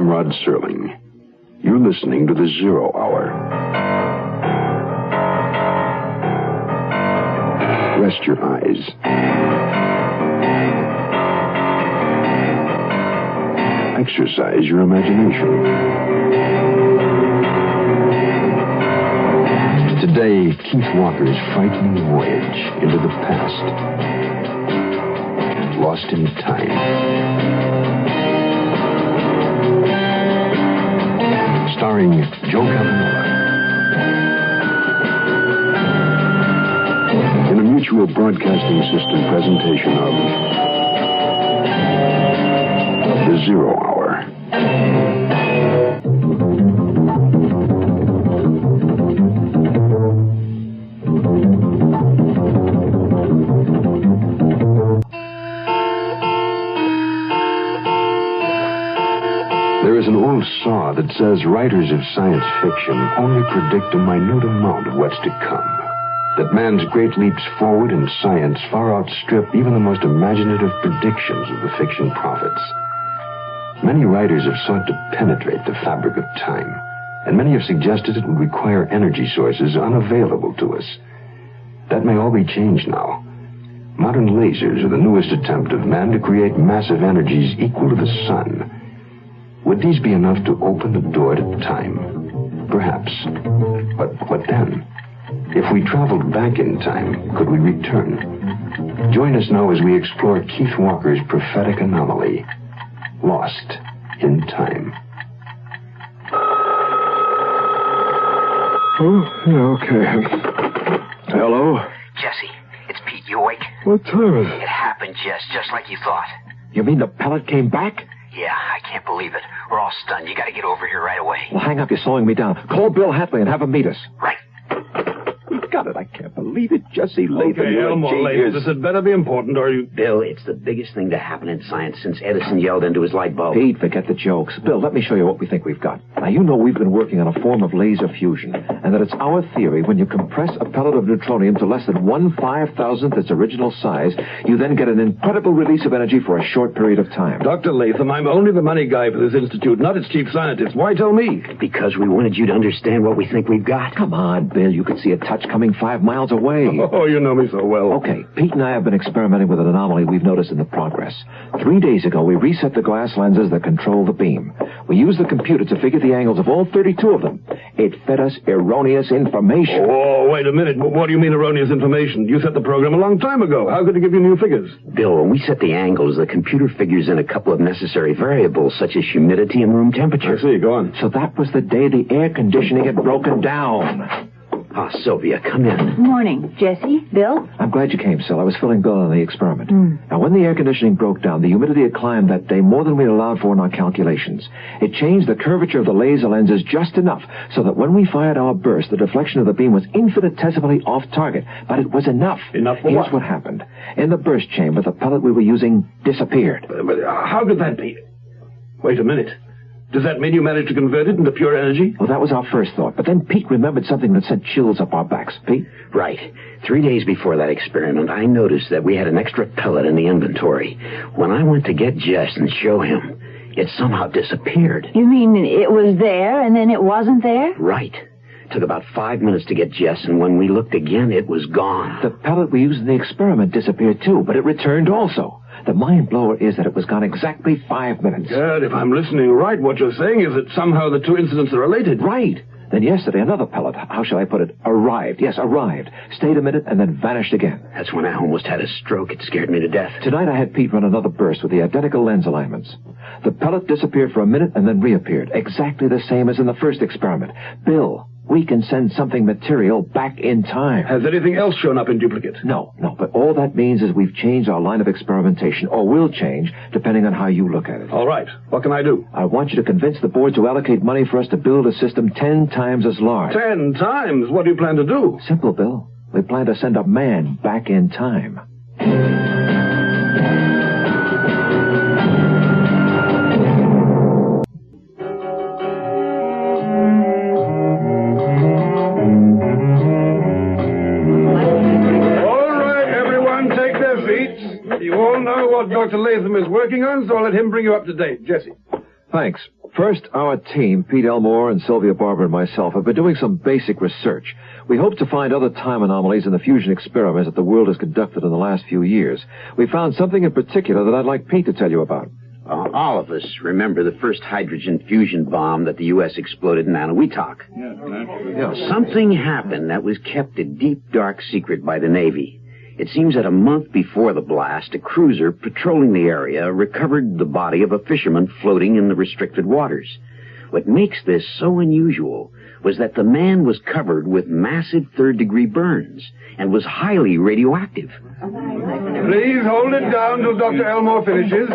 I'm Rod Serling. You're listening to the Zero Hour. Rest your eyes. Exercise your imagination. Today, Keith Walker's frightening voyage into the past. Lost in time. Starring Joe Cavanagh. In a Mutual Broadcasting System presentation of The Zero Hour. There is an old saw that says writers of science fiction only predict a minute amount of what's to come. That man's great leaps forward in science far outstrip even the most imaginative predictions of the fiction prophets. Many writers have sought to penetrate the fabric of time, and many have suggested it would require energy sources unavailable to us. That may all be changed now. Modern lasers are the newest attempt of man to create massive energies equal to the sun. Would these be enough to open the door to time? Perhaps. But what then? If we traveled back in time, could we return? Join us now as we explore Keith Walker's prophetic anomaly. Lost in time. Oh, yeah, okay. Hello? Jesse, it's Pete. You awake? What time is It happened, Jess, just like you thought. You mean the pellet came back? Yeah, I can't believe it. We're all stunned. You gotta get over here right away. Well, hang up. You're slowing me down. Call Bill Hatley and have him meet us. Right. We got it. I can't believe it. Jesse Latham. Okay, Elmore Latham, this had better be important, or you... Bill, it's the biggest thing to happen in science since Edison yelled into his light bulb. Pete, forget the jokes. Bill, let me show you what we think we've got. Now, you know we've been working on a form of laser fusion, and that it's our theory when you compress a pellet of neutronium to less than 1/5000th its original size, you then get an incredible release of energy for a short period of time. Dr. Latham, I'm only the money guy for this institute, not its chief scientist. Why tell me? Because we wanted you to understand what we think we've got. Come on, Bill. You could see a touch coming 5 miles away. Oh, you know me so well. Okay, Pete and I have been experimenting with an anomaly we've noticed in the progress. 3 days ago, we reset the glass lenses that control the beam. We used the computer to figure the angles of all 32 of them. It fed us erroneous information. Oh, wait a minute. What do you mean erroneous information? You set the program a long time ago. How could it give you new figures? Bill, when we set the angles, the computer figures in a couple of necessary variables, such as humidity and room temperature. I see. Go on. So that was the day the air conditioning had broken down. Ah, Sylvia, come in. Morning. Jesse? Bill? I'm glad you came, Sil. I was filling Bill on the experiment. Now, when the air conditioning broke down, the humidity had climbed that day more than we allowed for in our calculations. It changed the curvature of the laser lenses just enough so that when we fired our burst, the deflection of the beam was infinitesimally off target. But it was enough. Enough for Here's what happened. In the burst chamber, the pellet we were using disappeared. But how could that be? Wait a minute. Does that mean you managed to convert it into pure energy? Well, that was our first thought. But then Pete remembered something that sent chills up our backs. Pete? Right. 3 days before that experiment, I noticed that we had an extra pellet in the inventory. When I went to get Jess and show him, it somehow disappeared. You mean it was there and then it wasn't there? Right. Took about 5 minutes to get Jess, and when we looked again, it was gone. The pellet we used in the experiment disappeared, too, but it returned also. The mind blower is that it was gone exactly 5 minutes. Good. If I'm listening right, what you're saying is that somehow the two incidents are related. Right. Then yesterday, another pellet, how shall I put it, arrived. Yes, arrived. Stayed a minute and then vanished again. That's when I almost had a stroke. It scared me to death. Tonight I had Pete run another burst with the identical lens alignments. The pellet disappeared for a minute and then reappeared. Exactly the same as in the first experiment. Bill, we can send something material back in time. Has anything else shown up in duplicate? No. But all that means is we've changed our line of experimentation, or will change, depending on how you look at it. All right. What can I do? I want you to convince the board to allocate money for us to build a system 10 times as large. 10 times? What do you plan to do? Simple, Bill. We plan to send a man back in time. You all know what Dr. Latham is working on, so I'll let him bring you up to date. Jesse. Thanks. First, our team, Pete Elmore and Sylvia Barber and myself, have been doing some basic research. We hope to find other time anomalies in the fusion experiments that the world has conducted in the last few years. We found something in particular that I'd like Pete to tell you about. All of us remember the first hydrogen fusion bomb that the U.S. exploded in Anahuac. Something happened that was kept a deep, dark secret by the Navy. It seems that a month before the blast, a cruiser patrolling the area recovered the body of a fisherman floating in the restricted waters. What makes this so unusual was that the man was covered with massive third-degree burns and was highly radioactive. Please hold it down till Dr. Elmore finishes.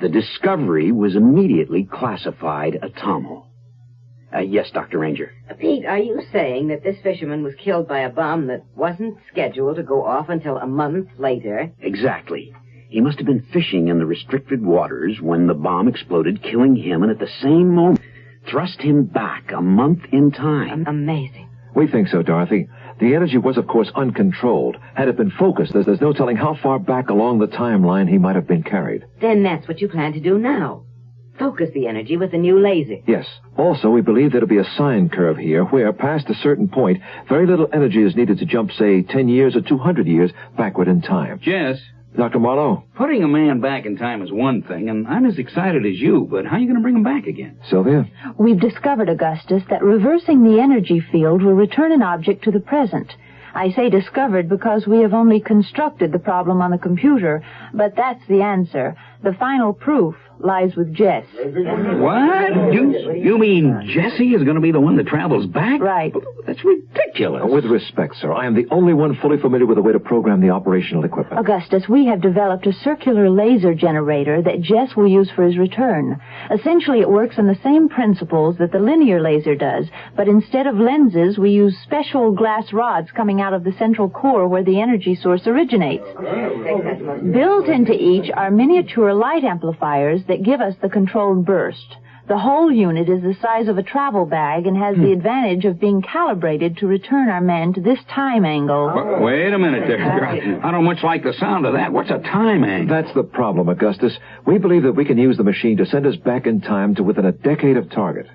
The discovery was immediately classified atomo. Yes, Dr. Ranger. Pete, are you saying that this fisherman was killed by a bomb that wasn't scheduled to go off until a month later? Exactly. He must have been fishing in the restricted waters when the bomb exploded, killing him, and at the same moment thrust him back a month in time. Amazing. We think so, Dorothy. The energy was, of course, uncontrolled. Had it been focused, there's no telling how far back along the timeline he might have been carried. Then that's what you plan to do now. Focus the energy with a new laser. Yes. Also, we believe there'll be a sine curve here where, past a certain point, very little energy is needed to jump, say, 10 years or 200 years backward in time. Jess, Dr. Marlowe. putting a man back in time is one thing, and I'm as excited as you, but how are you going to bring him back again? Sylvia? We've discovered, Augustus, that reversing the energy field will return an object to the present. I say discovered because we have only constructed the problem on the computer, but that's the answer. The final proof lies with Jess. What? You mean Jessie is going to be the one that travels back? Right. That's ridiculous. With respect, sir, I am the only one fully familiar with the way to program the operational equipment. Augustus, we have developed a circular laser generator that Jess will use for his return. Essentially, it works on the same principles that the linear laser does, but instead of lenses, we use special glass rods coming out of the central core where the energy source originates. Built into each are miniature light amplifiers that give us the controlled burst. The whole unit is the size of a travel bag and has the advantage of being calibrated to return our man to this time angle. Wait a minute there. I don't much like the sound of that. What's a time angle? That's the problem, Augustus. We believe that we can use the machine to send us back in time to within a decade of target.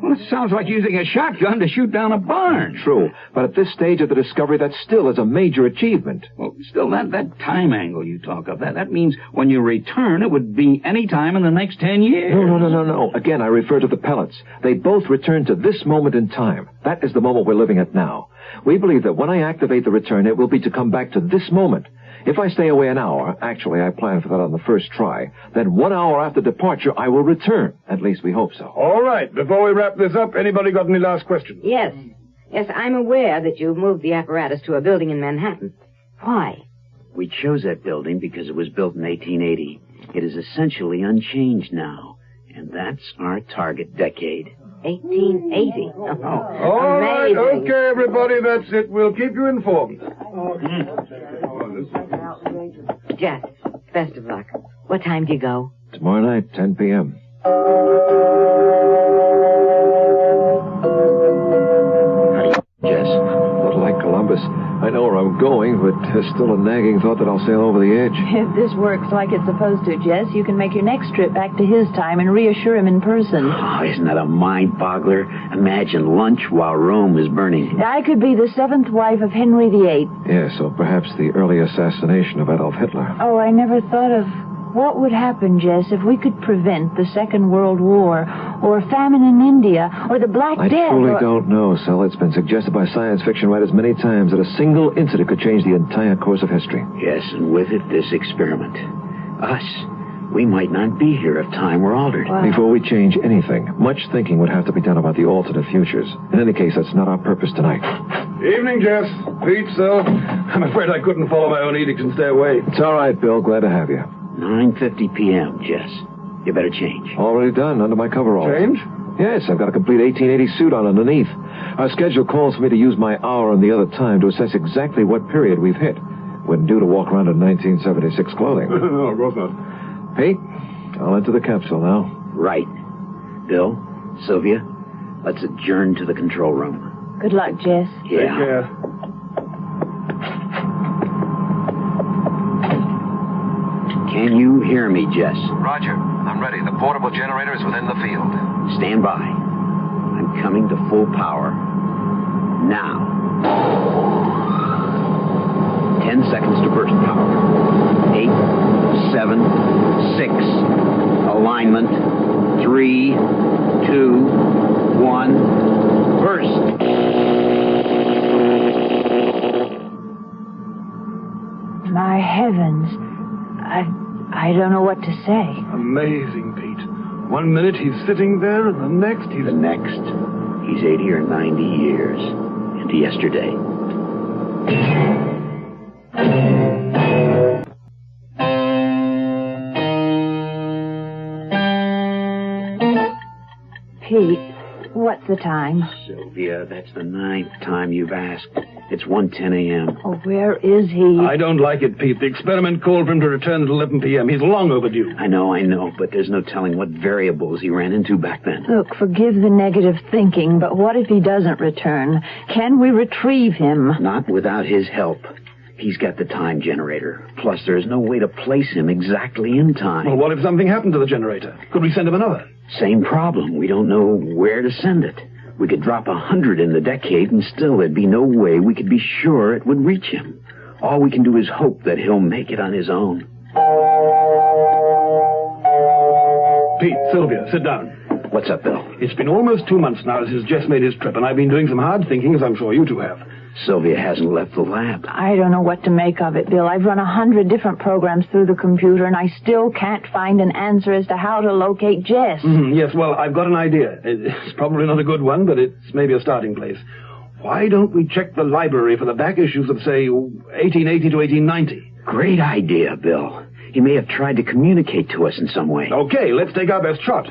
Well, it sounds like using a shotgun to shoot down a barn. True, but at this stage of the discovery, that still is a major achievement. Well, still, that time angle you talk of, that means when you return, it would be any time in the next 10 years. No. Again, I refer to the pellets. They both return to this moment in time. That is the moment we're living at now. We believe that when I activate the return, it will be to come back to this moment. If I stay away an hour, actually I plan for that on the first try, then 1 hour after departure I will return. At least we hope so. All right, before we wrap this up, anybody got any last questions? Yes, I'm aware that you've moved the apparatus to a building in Manhattan. Why? We chose that building because it was built in 1880. It is essentially unchanged now, and that's our target decade. 1880. Oh, All right, amazing. okay, everybody, that's it. We'll keep you informed. Jess, best of luck. What time do you go? Tomorrow night, 10 p.m. Jess? A little like Columbus. I know where I'm going, but there's still a nagging thought that I'll sail over the edge. If this works like it's supposed to, Jess, you can make your next trip back to his time and reassure him in person. Oh, isn't that a mind-boggler? Imagine lunch while Rome is burning. I could be the seventh wife of Henry VIII. Yes, or perhaps the early assassination of Adolf Hitler. Oh, I never thought of what would happen, Jess, if we could prevent the Second World War, or famine in India, or the Black I Death. truly don't know, Sel. It's been suggested by science fiction writers many times that a single incident could change the entire course of history. Yes, and with it, this experiment. Us. We might not be here if time were altered. Wow. Before we change anything, much thinking would have to be done about the alternate futures. In any case, that's not our purpose tonight. Evening, Jess. Pete, Sil. I'm afraid I couldn't follow my own edicts and stay away. It's all right, Bill. Glad to have you. 9:50 p.m., Jess. You better change. Already done, under my coveralls. Change? Yes, I've got a complete 1880 suit on underneath. Our schedule calls for me to use my hour and the other time to assess exactly what period we've hit. Wouldn't do to walk around in 1976 clothing. No, of course not. Pete, I'll enter the capsule now. Right. Bill, Sylvia, let's adjourn to the control room. Good luck, Jess. Take care. Can you hear me, Jess? Roger. I'm ready. The portable generator is within the field. Stand by. I'm coming to full power. Now. 10 seconds to burst power. 8, 7, 6. Alignment. 3, 2, 1. Burst. My heavens. I don't know what to say. Amazing, Pete. 1 minute he's sitting there, and the next he's... The next, he's 80 or 90 years into yesterday. Pete, what's the time? Sylvia, that's the 9th time you've asked. It's 1:10 a.m. Oh, where is he? I don't like it, Pete. The experiment called for him to return at 11 p.m. He's long overdue. I know, but there's no telling what variables he ran into back then. Look, forgive the negative thinking, but what if he doesn't return? Can we retrieve him? Not without his help. He's got the time generator. Plus, there's no way to place him exactly in time. Well, what if something happened to the generator? Could we send him another? Same problem. We don't know where to send it. We could drop 100 in the decade, and still there'd be no way we could be sure it would reach him. All we can do is hope that he'll make it on his own. Pete, Sylvia, sit down. What's up, Bill? It's been almost 2 months now since Jess made his trip, and I've been doing some hard thinking, as I'm sure you two have. Sylvia hasn't left the lab. I don't know what to make of it, Bill. I've run 100 different programs through the computer, and I still can't find an answer as to how to locate Jess. Yes, well, I've got an idea. It's probably not a good one, but it's maybe a starting place. Why don't we check the library for the back issues of, say, 1880 to 1890? Great idea, Bill. He may have tried to communicate to us in some way. Okay, let's take our best shot.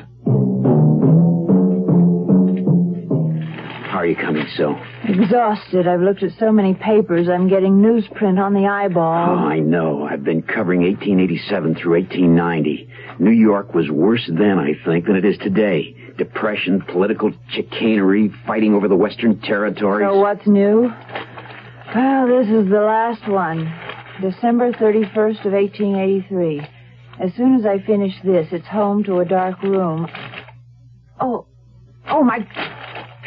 How are you coming, Sil? Exhausted. I've looked at so many papers, I'm getting newsprint on the eyeball. Oh, I know. I've been covering 1887 through 1890. New York was worse then, I think, than it is today. Depression, political chicanery, fighting over the Western territories. So what's new? Well, this is the last one. December 31st of 1883. As soon as I finish this, it's home to a dark room. Oh, my...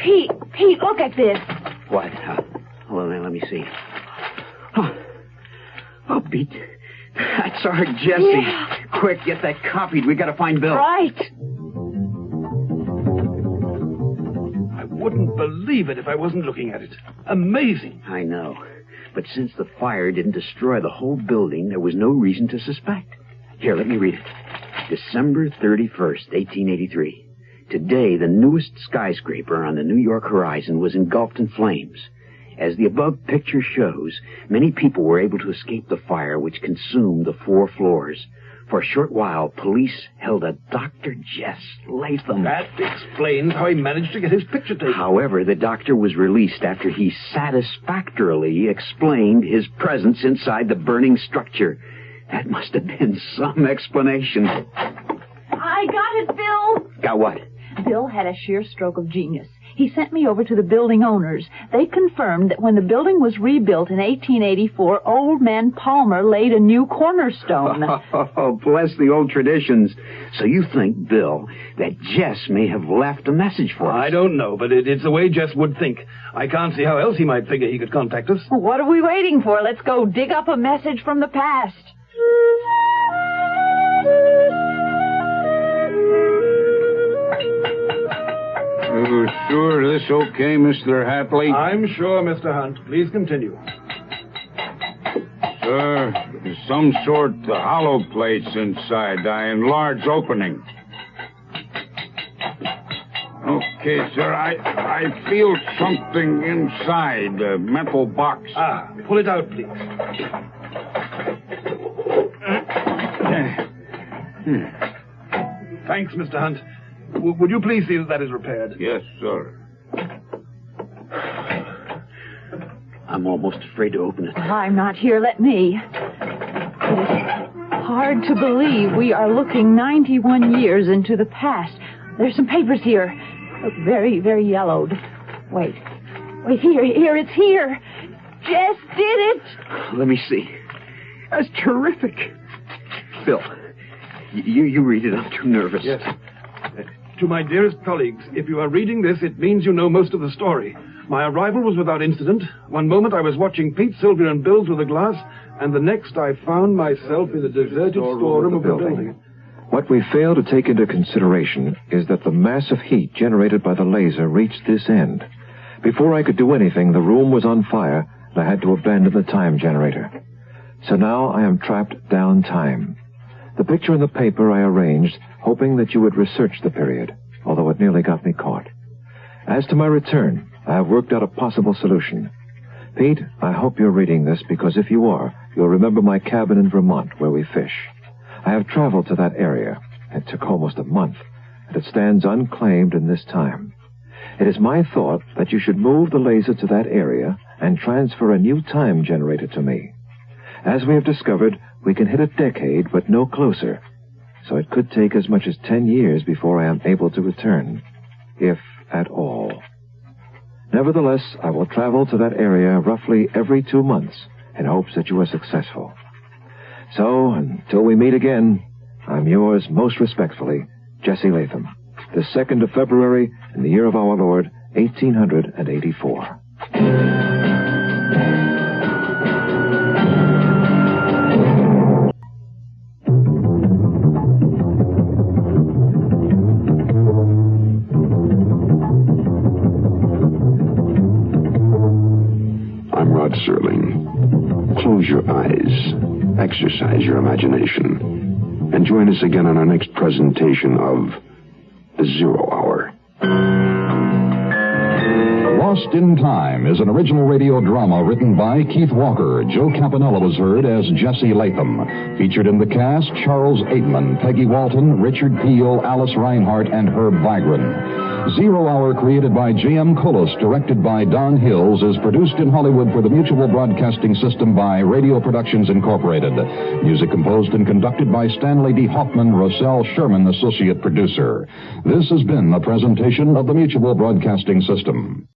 Pete, look at this. What? Well, let me see. Oh, Pete. That's our Jesse. Yeah. Quick, get that copied. We gotta find Bill. Right. I wouldn't believe it if I wasn't looking at it. Amazing. I know. But since the fire didn't destroy the whole building, there was no reason to suspect. Here, let me read it. December 31st, 1883. Today, the newest skyscraper on the New York horizon was engulfed in flames. As the above picture shows, many people were able to escape the fire which consumed the 4 floors. For a short while, police held a Dr. Jess Latham. That explains how he managed to get his picture taken. However, the doctor was released after he satisfactorily explained his presence inside the burning structure. That must have been some explanation. I got it, Bill. Got what? Bill had a sheer stroke of genius. He sent me over to the building owners. They confirmed that when the building was rebuilt in 1884, old man Palmer laid a new cornerstone. Oh, bless the old traditions. So you think, Bill, that Jess may have left a message for us? I don't know, but it's the way Jess would think. I can't see how else he might figure he could contact us. What are we waiting for? Let's go dig up a message from the past. You sure this okay, Mr. Hatley? I'm sure, Mr. Hunt. Please continue. Sir, there's some sort of hollow plates inside, enlarged opening. Okay, sir, I feel something inside, a metal box. Pull it out, please. Thanks, Mr. Hunt. Would you please see that that is repaired? Yes, sir. I'm almost afraid to open it. I'm not here. Let me. It is hard to believe we are looking 91 years into the past. There's some papers here. Look very, very yellowed. Wait, here, it's here. Jess did it. Let me see. That's terrific. Bill, You read it. I'm too nervous. Yes. To my dearest colleagues, if you are reading this, it means you know most of the story. My arrival was without incident. One moment I was watching Pete, Sylvia, and Bill through the glass, and the next I found myself in the deserted storeroom of the building. What we fail to take into consideration is that the mass of heat generated by the laser reached this end. Before I could do anything, the room was on fire, and I had to abandon the time generator. So now I am trapped down time. The picture in the paper I arranged, hoping that you would research the period, although it nearly got me caught. As to my return, I have worked out a possible solution. Pete, I hope you're reading this, because if you are, you'll remember my cabin in Vermont where we fish. I have traveled to that area. It took almost a month, and it stands unclaimed in this time. It is my thought that you should move the laser to that area and transfer a new time generator to me. As we have discovered, we can hit a decade, but no closer. So it could take as much as 10 years before I am able to return, if at all. Nevertheless, I will travel to that area roughly every 2 months in hopes that you are successful. So, until we meet again, I'm yours most respectfully, Jesse Latham. The 2nd of February in the year of our Lord, 1884. Serling. Close your eyes, exercise your imagination, and join us again on our next presentation of The Zero Hour. Lost in Time is an original radio drama written by Keith Walker. Joe Campanella was heard as Jesse Latham. Featured in the cast, Charles Aitman, Peggy Walton, Richard Peel, Alice Reinhart, and Herb Vigran. Zero Hour, created by J.M. Cullis, directed by Don Hills, is produced in Hollywood for the Mutual Broadcasting System by Radio Productions Incorporated. Music composed and conducted by Stanley D. Hoffman, Roselle Sherman, associate producer. This has been a presentation of the Mutual Broadcasting System.